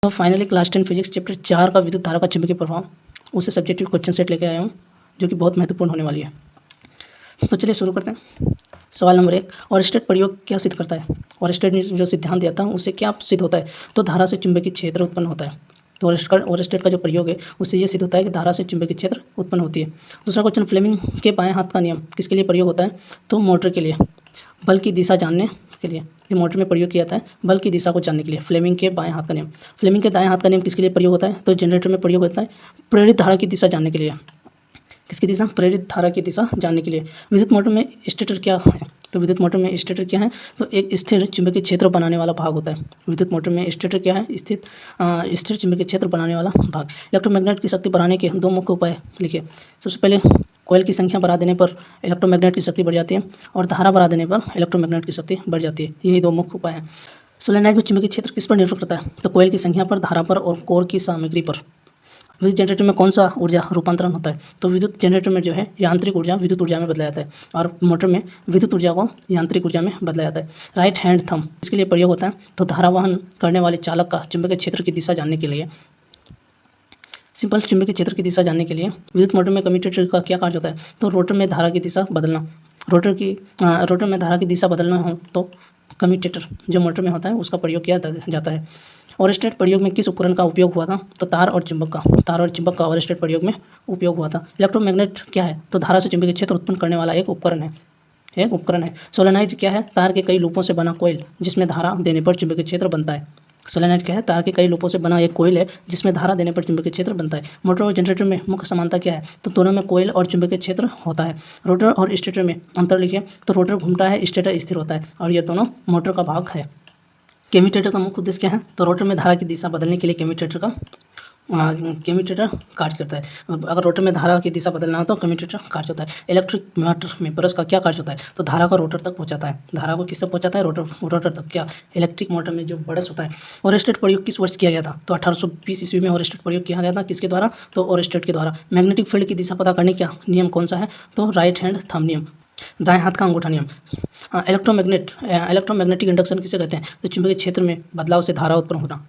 तो finally class 10 physics chapter 4 का विद्युत धारा का चुंबकीय प्रभाव उससे सब्जेक्टिव क्वेश्चन सेट लेके आया हूँ जो कि बहुत महत्वपूर्ण होने वाली है। तो चलिए शुरू करते हैं। सवाल नंबर 1, ओरस्टेड प्रयोग क्या सिद्ध करता है? ओरस्टेड ने जो सिद्धांत दिया था उससे क्या सिद्ध होता है? तो धारा से चुंबकीय क्षेत्र उत्पन्न होता है। तो ओरस्टेड का जो प्रयोग है उससे ये सिद्ध होता है कि धारा से चुंबकीय क्षेत्र उत्पन्न होती है। दूसरा क्वेश्चन, फ्लेमिंग के बाएं हाथ का नियम किसके लिए प्रयोग होता है? तो मोटर के लिए, बल की दिशा जानने के लिए। ये मोटर में प्रयोग किया जाता है बल की दिशा को जानने के लिए। फ्लेमिंग के बाएं हाथ का नियम, फ्लेमिंग के दाएं हाथ का नियम किसके लिए प्रयोग होता है? तो जनरेटर में प्रयोग होता है प्रेरित धारा की दिशा जानने के लिए। किसकी दिशा? प्रेरित धारा की दिशा जानने के लिए। विद्युत मोटर में स्टेटर क्या है? तो विद्युत मोटर में स्टेटर क्या है? तो एक स्थिर चुंबकीय क्षेत्र बनाने वाला भाग होता है। विद्युत मोटर में स्टेटर क्या है? स्थिर चुंबकीय क्षेत्र बनाने वाला भाग। इलेक्ट्रोमैग्नेट की शक्ति बढ़ाने के दो मुख्य उपाय लिखिए। सबसे पहले, कॉइल की संख्या बढ़ा देने पर इलेक्ट्रोमैग्नेट की शक्ति बढ़ जाती है और धारा बढ़ा देने पर इलेक्ट्रोमैग्नेट की शक्ति बढ़ जाती है। यही दो मुख्य उपाय हैं। सोलेनोइड में चुंबकीय क्षेत्र किस पर निर्भर करता है? तो कॉइल की संख्या पर, धारा पर और कोर की सामग्री पर। विद्युत जनरेटर में कौन सा ऊर्जा रूपांतरण होता है? तो विद्युत जनरेटर में जो है यांत्रिक ऊर्जा विद्युत ऊर्जा में बदला जाता है और मोटर में विद्युत ऊर्जा को यांत्रिक ऊर्जा में बदला जाता है। राइट हैंड थंब इसके लिए प्रयोग होता है? तो धारा वहन करने वाले चालक का चुंबकीय क्षेत्र की दिशा जानने के लिए। सिंपल, चुंबकीय क्षेत्र की दिशा जानने के लिए। विद्युत मोटर में कम्यूटेटर का क्या कार्य होता है? तो रोटर में धारा की दिशा बदलना। रोटर में धारा की दिशा बदलना हो तो कम्यूटेटर जो मोटर में होता है उसका प्रयोग किया जाता है। ओरस्टेड प्रयोग में किस उपकरण का उपयोग हुआ था? तो तार और चुंबक का ओरस्टेड प्रयोग में उपयोग हुआ था। इलेक्ट्रोमैग्नेट क्या है? तो धारा से चुंबकीय क्षेत्र उत्पन्न करने वाला एक उपकरण है। सोलेनोइड क्या है? तार के कई लूपों से बना कॉइल जिसमें धारा देने पर चुंबकीय क्षेत्र बनता है। सोलेनोइड क्या है? तार के कई लूपों से बना एक कॉइल है जिसमें धारा देने पर चुंबकीय क्षेत्र बनता है। मोटर और जनरेटर में मुख्य समानता क्या है? तो दोनों में कॉइल और चुंबकीय क्षेत्र होता है। रोटर और स्टेटर में अंतर लिखिए। तो रोटर घूमता है, स्टेटर स्थिर होता है और ये दोनों मोटर का भाग है। कम्यूटेटर का मुख्य उद्देश्य क्या है? तो रोटर में धारा की दिशा बदलने के लिए कम्यूटेटर कार्य करता है। अगर रोटर में धारा की दिशा बदलना हो तो कम्यूटेटर कार्य होता है। इलेक्ट्रिक मोटर में ब्रश का क्या कार्य होता है? तो धारा को रोटर तक पहुंचाता है। धारा को किस तक पहुंचाता है? रोटर तक। क्या? इलेक्ट्रिक मोटर में जो ब्रश होता है। ओरस्टेड प्रयोग किस वर्ष किया गया था? तो 1820 ईस्वी में ओरस्टेड प्रयोग किया गया था। किसके द्वारा? तो ओरस्टेड के द्वारा। मैग्नेटिक फील्ड की दिशा पता करने का नियम कौन सा है? तो राइट हैंड थंब नियम, दाएं हाथ का अंगूठा नियम। इलेक्ट्रोमैग्नेटिक इंडक्शन किसे कहते हैं? तो चुंबकीय क्षेत्र में बदलाव से धारा उत्पन्न होना।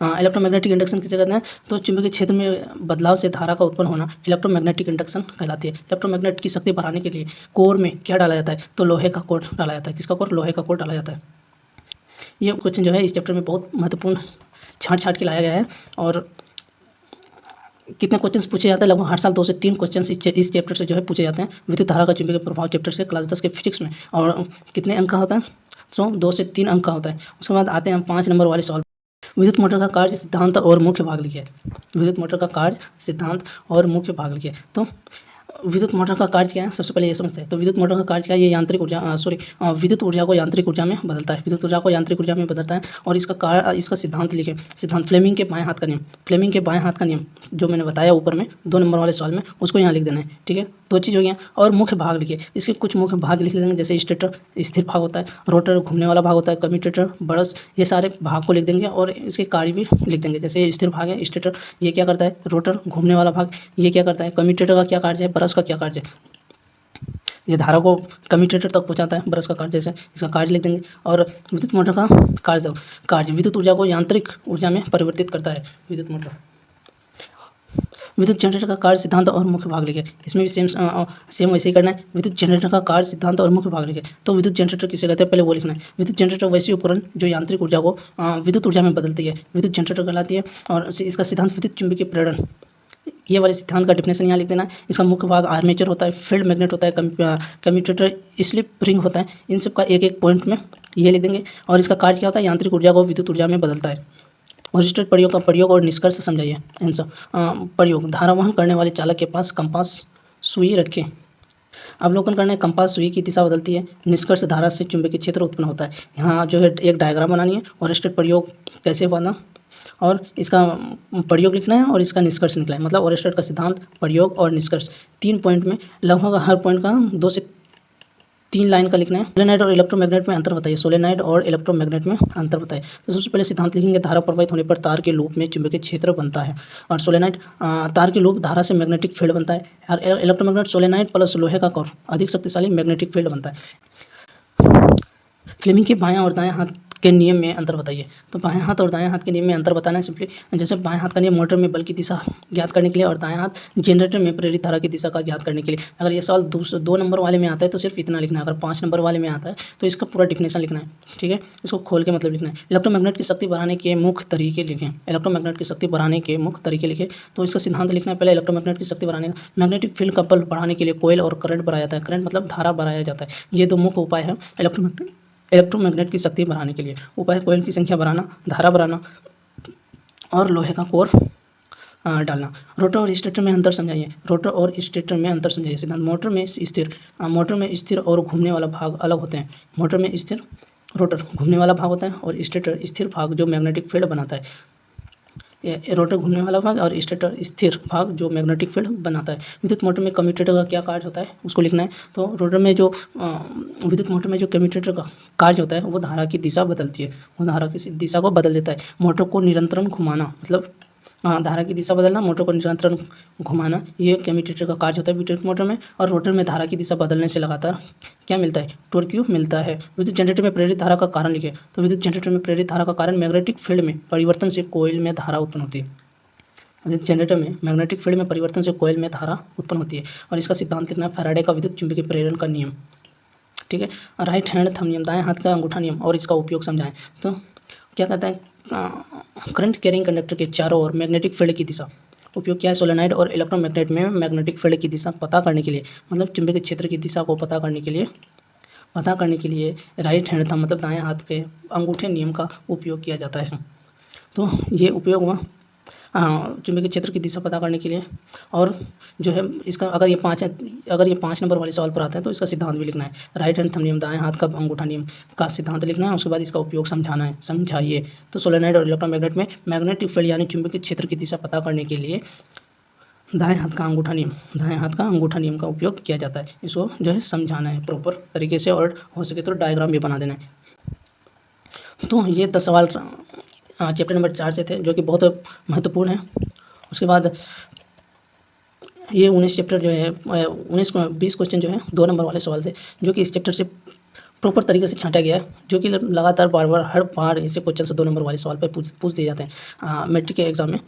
इलेक्ट्रोमैग्नेटिक इंडक्शन किसे कहते हैं? तो चुंबकीय क्षेत्र में बदलाव से धारा का उत्पन्न होना इलेक्ट्रोमैग्नेटिक इंडक्शन कहलाती है। इलेक्ट्रोमैग्नेट की शक्ति बढ़ाने के लिए कोर में क्या डाला जाता है? तो लोहे का कोर डाला जाता है। किसका कोर? लोहे का कोर डाला जाता है। ये क्वेश्चन जो है इस चैप्टर में बहुत महत्वपूर्ण छांट के लाया गया है और कितने क्वेश्चंस पूछे जाते हैं? लगभग हर साल 2 से 3 क्वेश्चंस इस चैप्टर से जो है पूछे जाते हैं। विद्युत धारा का चुंबकीय प्रभाव चैप्टर से क्लास 10 के फिजिक्स में। और कितने अंक का होता है? तो 2 से 3 अंक का होता है। उसके बाद आते हैं हम 5 नंबर वाले सवाल। विद्युत मोटर का कार्य, सिद्धांत और मुख्य भाग लिखिए। विद्युत मोटर का कार्य, सिद्धांत और मुख्य भाग लिखिए। तो विद्युत मोटर का कार्य क्या है? सबसे पहले ये समझते हैं। तो विद्युत मोटर का कार्य क्या है? ये विद्युत ऊर्जा को यांत्रिक ऊर्जा में बदलता है। विद्युत ऊर्जा को यांत्रिक ऊर्जा में बदलता है और इसका सिद्धांत लिखे। सिद्धांत, फ्लेमिंग के बाएं हाथ का नियम। फ्लेमिंग के बाएं हाथ का नियम जो मैंने बताया ऊपर में 2 नंबर वाले सवाल में, उसको यहाँ लिख देना है। ठीक है, 2 चीज़ हो गया। और मुख्य भाग लिखिए। इसके कुछ मुख्य भाग लिख देंगे, जैसे स्टेटर स्थिर भाग होता है, रोटर घूमने वाला भाग होता है, कम्यूटेटर, ब्रश, ये सारे भाग को लिख देंगे और इसके कार्य भी लिख देंगे। जैसे स्थिर भाग है स्टेटर, ये क्या करता है? रोटर घूमने वाला भाग ये क्या करता है? कम्यूटेटर का क्या कार्य है? ब्रश का क्या कार्य है? ये धारा को कम्यूटेटर तक पहुंचाता है। ब्रश का कार्य जैसे इसका कार्य लिख देंगे। और विद्युत मोटर का कार्य विद्युत ऊर्जा को यांत्रिक ऊर्जा में परिवर्तित करता है। विद्युत जनरेटर का कार्य, सिद्धांत और मुख्य भाग लिखे। इसमें भी सेम वैसे ही करना है। विद्युत जनरेटर का कार्य, सिद्धांत और मुख्य भाग लिखे। तो विद्युत जनरेटर किसे कहते हैं? पहले वो लिखना है। विद्युत जनरेटर वैसी उपकरण जो यांत्रिक ऊर्जा को विद्युत ऊर्जा में बदलती है, विद्युत जनरेटर कहलाती है। और इसका सिद्धांत विद्युत चुंबकीय प्रेरण, ये वाले सिद्धांत का डिफिनेशन यहाँ लिख देना है। इसका मुख्य भाग आर्मेचर होता है, फील्ड मैग्नेट होता है, कम्यूटेटर, स्लिप रिंग होता है। इन सब का एक एक पॉइंट में ये लिख देंगे। और इसका कार्य क्या होता है? यांत्रिक ऊर्जा को विद्युत ऊर्जा में बदलता है। ओरस्टेड प्रयोग का प्रयोग और निष्कर्ष समझाइए। आंसर, प्रयोग, धारा वहन करने वाले चालक के पास कंपास सुई रखें। अवलोकन करना है, कंपास सुई की दिशा बदलती है। निष्कर्ष, धारा से चुंबकीय क्षेत्र उत्पन्न होता है। यहाँ जो है एक डायग्राम बनानी है। ओरस्टेड प्रयोग कैसे हुआ था और इसका प्रयोग लिखना है और इसका निष्कर्ष निकला है। मतलब ओरस्टेड का सिद्धांत, प्रयोग और निष्कर्ष 3 पॉइंट में, लगभग हर पॉइंट का 2 से 3 लाइन का लिखना है। सोलेनोइड और इलेक्ट्रोमैग्नेट में अंतर बताइए। सोलेनोइड और इलेक्ट्रोमैग्नेट में अंतर बताइए। तो सबसे पहले सिद्धांत लिखेंगे, धारा प्रवाहित होने पर तार के लूप में चुंबकीय क्षेत्र बनता है। और सोलेनोइड, तार के लूप धारा से मैग्नेटिक फील्ड बनता है। और इलेक्ट्रोमैग्नेट, सोलेनोइड प्लस लोहे का कोर अधिक शक्तिशाली मैग्नेटिक फील्ड बनता है। फ्लेमिंग के बायां और दायां हाथ के नियम में अंतर बताइए। तो बाएं हाथ और दाएं हाथ के नियम में अंतर बताना है सिंपली, जैसे बाएं हाथ का नियम मोटर में बल की दिशा ज्ञात करने के लिए और दायां हाथ जनरेटर में प्रेरित धारा की दिशा का ज्ञात करने के लिए। अगर ये सवाल 2 नंबर वाले में आता है तो सिर्फ इतना लिखना है, अगर 5 नंबर वाले में आता है तो इसका पूरा डिफिनेशन लिखना है, ठीक है, इसको खोल के मतलब लिखना है। इलेक्ट्रोमैग्नेट की शक्ति बढ़ाने के मुख्य तरीके लिखें। इलेक्ट्रोमैग्नेट की शक्ति बढ़ाने के मुख्य तरीके लिखें, तो इसका सिद्धांत लिखना है। पहले इलेक्ट्रोमैग्नेट की शक्ति बढ़ाने का, मैग्नेटिक फील्ड का बल बढ़ाने के लिए कोयल और करंट बढ़ाया जाता है। करंट मतलब धारा बढ़ाया जाता है। ये 2 मुख्य उपाय है इलेक्ट्रोमैग्नेट की शक्ति बढ़ाने के लिए। उपाय कोयल की संख्या बढ़ाना, धारा बढ़ाना और लोहे का कोर डालना। रोटर और स्टेटर में अंतर समझाइए। रोटर और स्टेटर में अंतर समझाइए। सिद्धांत, मोटर में स्थिर और घूमने वाला भाग अलग होते हैं। मोटर में स्थिर, रोटर घूमने वाला भाग होता है और स्टेटर स्थिर भाग जो मैग्नेटिक फील्ड बनाता है। रोटर घूमने वाला भाग और स्टेटर स्थिर भाग जो मैग्नेटिक फील्ड बनाता है। विद्युत मोटर में कम्यूटेटर का क्या कार्य होता है उसको लिखना है। तो रोटर में जो विद्युत मोटर में जो कम्यूटेटर का कार्य होता है वो धारा की दिशा बदलती है, वो धारा की दिशा को बदल देता है। मोटर को निरंतर घुमाना मतलब धारा की दिशा बदलना, मोटर को निरंतर घुमाना, ये कम्यूटेटर का कार्य होता है विद्युत मोटर में। और रोटर में धारा की दिशा बदलने से लगातार क्या मिलता है, टॉर्क मिलता है। विद्युत जनरेटर में प्रेरित धारा का कारण लिखे। तो विद्युत जनरेटर में प्रेरित धारा का कारण मैग्नेटिक फील्ड में परिवर्तन से कोयल में धारा उत्पन्न होती है। विद्युत जनरेटर में मैग्नेटिक फील्ड में परिवर्तन से कोयल में धारा उत्पन्न होती है और इसका सिद्धांत लिखना है फैराडे का विद्युत चुंबकीय प्रेरण का नियम, ठीक है। राइट हैंड थंब नियम, दाएं हाथ का अंगूठा नियम और इसका उपयोग समझाएं। तो क्या कहता है, करंट कैरिंग कंडक्टर के चारों ओर मैग्नेटिक फील्ड की दिशा। उपयोग क्या है, सोलेनॉइड और इलेक्ट्रोमैग्नेट में मैग्नेटिक फील्ड की दिशा पता करने के लिए, मतलब चुंबकीय क्षेत्र की दिशा को पता करने के लिए राइट हैंड थंब मतलब दाएं हाथ के अंगूठे नियम का उपयोग किया जाता है। तो ये उपयोग हुआ चुंबकीय क्षेत्र की दिशा पता करने के लिए। और जो है इसका अगर ये 5 नंबर वाले सवाल पर आता है तो इसका सिद्धांत भी लिखना है। राइट हैंड थंब नियम, दाएं हाथ का अंगूठा नियम का सिद्धांत लिखना है, उसके बाद इसका उपयोग समझाना है, समझाइए। तो सोलेनॉइड और इलेक्ट्रोमैग्नेट में मैग्नेटिक फील्ड यानी चुंबकीय क्षेत्र की दिशा पता करने के लिए दाएं हाथ का अंगूठा नियम का उपयोग किया जाता है। इसको जो है समझाना है प्रॉपर तरीके से और हो सके तो डायग्राम भी बना देना है। तो ये 10 सवाल चैप्टर नंबर 4 से थे जो कि बहुत महत्वपूर्ण है। उसके बाद ये 19 चैप्टर जो है 20 क्वेश्चन जो है 2 नंबर वाले सवाल थे जो कि इस चैप्टर से प्रॉपर तरीके से छांटा गया है, जो कि लगातार बार हर बार ऐसे क्वेश्चन से 2 नंबर वाले सवाल पर पूछ दिए जाते हैं मैट्रिक के एग्जाम में।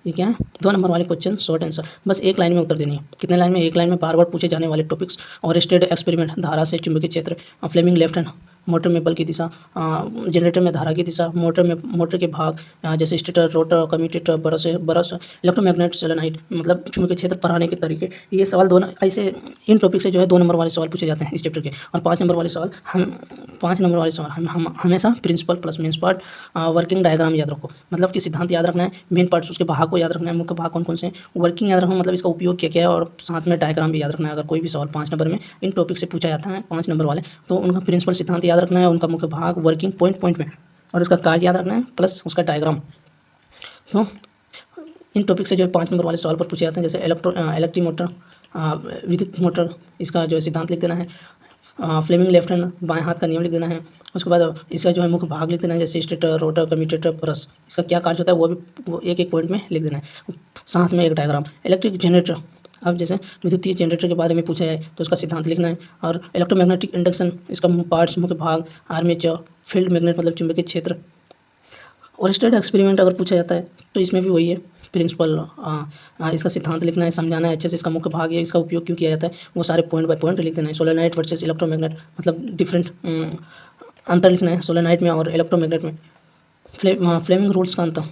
ये क्या है, 2 नंबर वाले क्वेश्चन शॉर्ट आंसर, बस एक लाइन में उत्तर देनी है। कितने लाइन में, एक लाइन में बार पूछे जाने वाले टॉपिक्स और स्टेड एक्सपेरिमेंट, धारा से चुंबकीय क्षेत्र, फ्लेमिंग लेफ्ट हैंड, मोटर में बल की दिशा, जनरेटर में धारा की दिशा, मोटर के भाग जैसे stator, rotor, commutator, brush, electromagnet, solenoid, मतलब चुंबकीय क्षेत्र पढ़ाने के तरीके। ये सवाल दोनों ऐसे इन टॉपिक से जो है 2 नंबर वाले सवाल पूछे जाते हैं इस चैप्टर के। और 5 नंबर वाले सवाल हम हमेशा principle plus mains part, working diagram याद रखो, मतलब कि सिद्धांत याद रखना है, मेन पार्ट्स उसके भाग को याद रखना है, मुख्य भाग कौन कौन से हैं, वर्किंग याद रखना मतलब इसका उपयोग क्या क्या है, और साथ में डायग्राम भी याद रखना है। अगर कोई भी सवाल 5 नंबर में इन टॉपिक से पूछा जाता है 5 नंबर वाले, तो उनका प्रिंसिपल सिद्धांत याद रखना है, उनका मुख्य भाग, वर्किंग पॉइंट में, और उसका कार्य याद रखना है प्लस उसका डायग्राम। तो इन टॉपिक से जो है 5 नंबर वाले सवाल पर पूछे जाते हैं, जैसे इलेक्ट्रिक मोटर, विद्युत मोटर, इसका जो है सिद्धांत लिख देना है, फ्लेमिंग लेफ्ट हैंड, बाएं हाथ का नियम लिख देना है। उसके बाद इसका जो है मुख्य भाग लिख देना है, जैसे स्टेटर, रोटर, कम्यूटेटर, ब्रश, इसका क्या कार्य होता है वो एक पॉइंट में लिख देना है, साथ में एक डायग्राम। इलेक्ट्रिक जनरेटर, अब जैसे विद्युतीय जनरेटर के बारे में पूछा है तो उसका सिद्धांत लिखना है। और इलेक्ट्रोमैग्नेटिक इंडक्शन, इसका पार्ट्स, मुख्य भाग, आर्मेचर, फील्ड मैग्नेट मतलब चुंबकीय क्षेत्र। और स्टेड एक्सपेरिमेंट अगर पूछा जाता है तो इसमें भी वही है प्रिंसिपल, इसका सिद्धांत लिखना है, समझाना है अच्छे से, इसका मुख्य भाग है, इसका उपयोग क्यों किया जाता है, वो सारे पॉइंट बाय पॉइंट लिख देना है। सोलेनॉइड वर्सेस इलेक्ट्रोमैग्नेट मतलब डिफरेंट अंतर लिखना है सोलेनॉइड में और इलेक्ट्रोमैग्नेट में। फ्लेमिंग रूल्स का अंतर,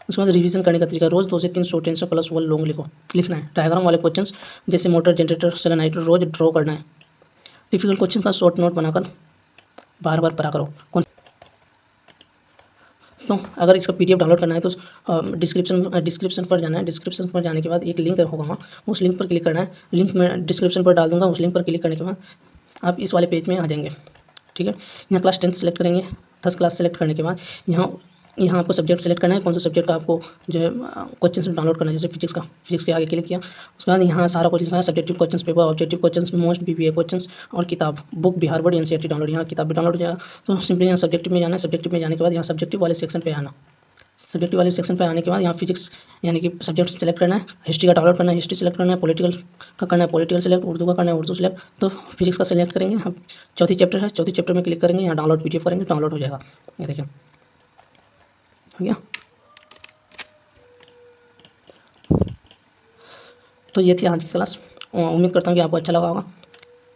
उसके बाद रिवीजन करने का तरीका, रोज़ 2 से 3 शॉर्ट आंसर प्लस 1 लॉन्ग लिखना है। डायग्राम वाले क्वेश्चंस जैसे मोटर, जनरेटर, सोलेनॉइड रोज ड्रॉ करना है। डिफिकल्ट क्वेश्चन का शॉर्ट नोट बनाकर बार पढ़ा करो। तो अगर इसका PDF डाउनलोड करना है तो डिस्क्रिप्शन पर जाना है। डिस्क्रिप्शन पर जाने के बाद एक लिंक होगा वहाँ, उस लिंक पर क्लिक करना है। लिंक मैं डिस्क्रिप्शन पर डाल दूँगा, उस लिंक पर क्लिक करने के बाद आप इस वाले पेज में आ जाएंगे, ठीक है। यहाँ क्लास 10 सेलेक्ट करेंगे, 10 क्लास सेलेक्ट करने के बाद यहाँ आपको सब्जेक्ट सेलेक्ट करना है, कौन सा सब्जेक्ट का आपको जो है क्वेश्चन डाउनलोड करना है। जैसे फिजिक्स के आगे क्लिक किया, उसके बाद यहाँ सारा कुछ लिखा है, subjective question paper, objective question, most BBA question और किताब, book Bihar board NCERT download, यहाँ किताब भी डाउनलोड हो जाएगा। तो सिंपली यहाँ सब्जेक्टिव में जाना है। सब्जेक्टिव में जाने के बाद यहाँ सब्जेक्टिव वाले सेक्शन पे आना, सब्जेक्टिव वाले सेक्शन पे आने के बाद यहाँ फिजिक्स यानी कि सब्जेक्ट सेलेक्ट करना है, हिस्ट्री का डाउनलोड करना है, हिस्ट्री सेलेक्ट करना है, पॉलिटिकल का करना है, पॉलिटिकल सेलेक्ट, उर्दू का करना है, उर्दू सेलेक्ट। तो फिजिक्स का सेलेक्ट करेंगे हम, चौथी चैप्टर है, चौथी चैप्टर में क्लिक करेंगे, यहाँ डाउनलोड PDF करेंगे, डाउनलोड हो जाएगा। ये देखिए हो गया। तो ये थी आज की क्लास, उम्मीद करता हूँ कि आपको अच्छा लगा होगा।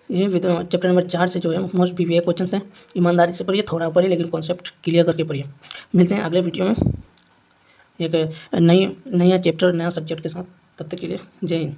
ये चैप्टर नंबर 4 से जो है मोस्ट BBA क्वेश्चन हैं, ईमानदारी से पढ़िए, थोड़ा पढ़िए लेकिन कॉन्सेप्ट क्लियर करके पढ़िए। मिलते हैं अगले वीडियो में एक नया चैप्टर नया सब्जेक्ट के साथ। तब तक के लिए जय हिंद।